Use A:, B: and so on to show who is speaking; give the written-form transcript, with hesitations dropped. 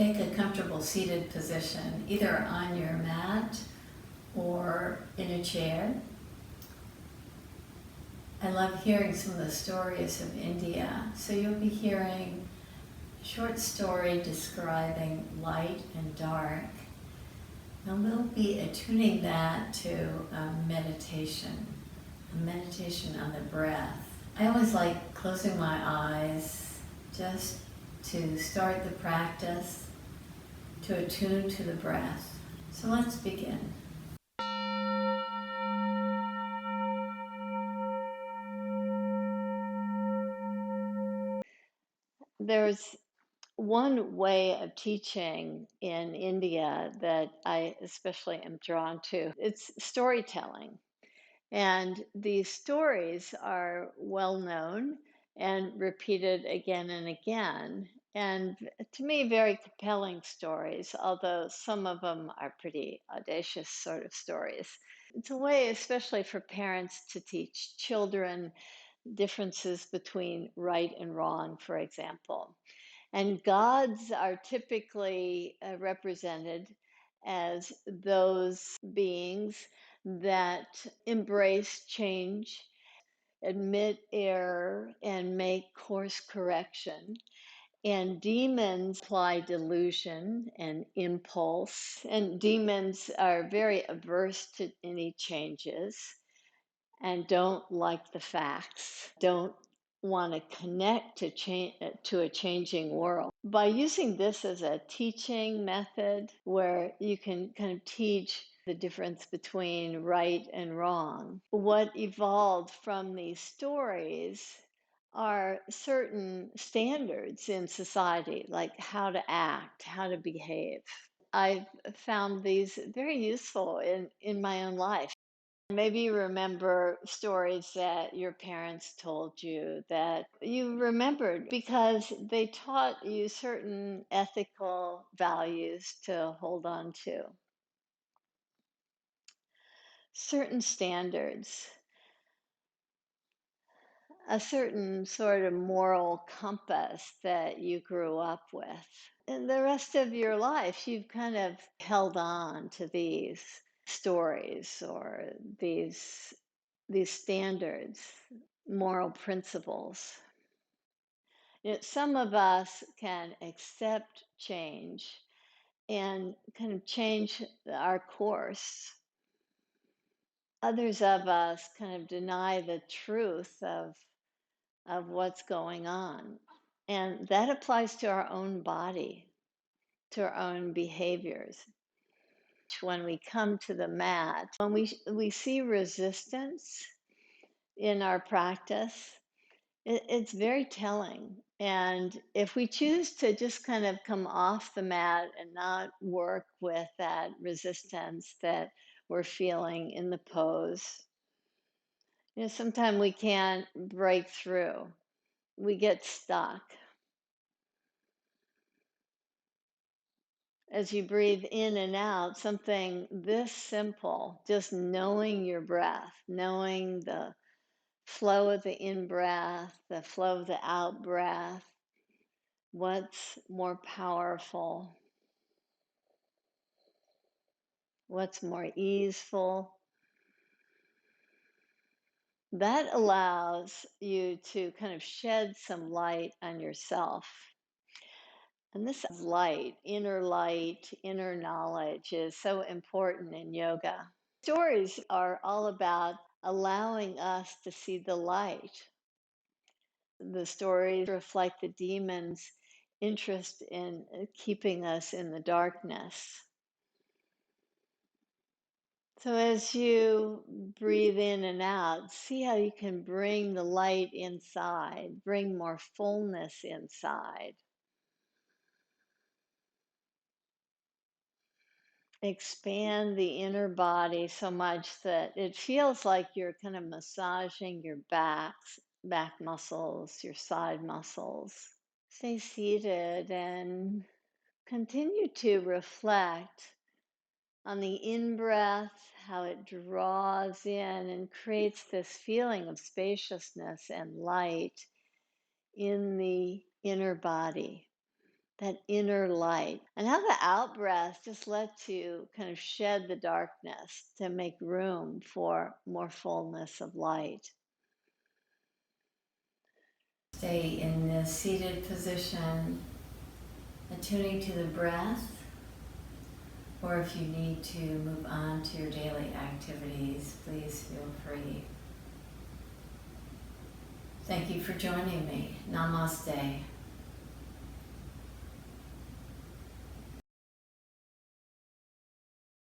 A: Take a comfortable seated position, either on your mat or in a chair. I love hearing some of the stories of India. So you'll be hearing a short story describing light and dark. And we'll be attuning that to a meditation on the breath. I always like closing my eyes just to start the practice, to attune to the breath. So let's begin. There's one way of teaching in India that I especially am drawn to. It's storytelling. And these stories are well known and repeated again and again. And to me, very compelling stories, although some of them are pretty audacious sort of stories. It's a way, especially for parents, to teach children differences between right and wrong, for example. And gods are typically represented as those beings that embrace change, admit error, and make course correction. And demons apply delusion and impulse. And demons are very averse to any changes and don't like the facts, don't want to connect to a changing world. By using this as a teaching method where you can kind of teach the difference between right and wrong, what evolved from these stories are certain standards in society, like how to act, how to behave. I've found these very useful in my own life. Maybe you remember stories that your parents told you that you remembered because they taught you certain ethical values to hold on to, certain standards, a certain sort of moral compass that you grew up with. And the rest of your life, you've kind of held on to these stories or these standards, moral principles. Some of us can accept change and kind of change our course. Others of us kind of deny the truth of what's going on. And that applies to our own body, to our own behaviors. When we come to the mat, when we see resistance in our practice, it's very telling. And if we choose to just kind of come off the mat and not work with that resistance that we're feeling in the pose, sometimes we can't break through. We get stuck. As you breathe in and out, something this simple, just knowing your breath, knowing the flow of the in breath, the flow of the out breath, what's more powerful, what's more easeful. That allows you to kind of shed some light on yourself. And this light, inner knowledge is so important in yoga. Stories are all about allowing us to see the light. The stories reflect the demon's interest in keeping us in the darkness. So as you breathe in and out, see how you can bring the light inside, bring more fullness inside. Expand the inner body so much that it feels like you're kind of massaging your back muscles, your side muscles. Stay seated and continue to reflect on the in breath, how it draws in and creates this feeling of spaciousness and light in the inner body. that inner light, and how the out breath just lets you kind of shed the darkness to make room for more fullness of light. Stay in the seated position, attuning to the breath, or if you need to move on to your daily activities, please feel free. Thank you for joining me. Namaste.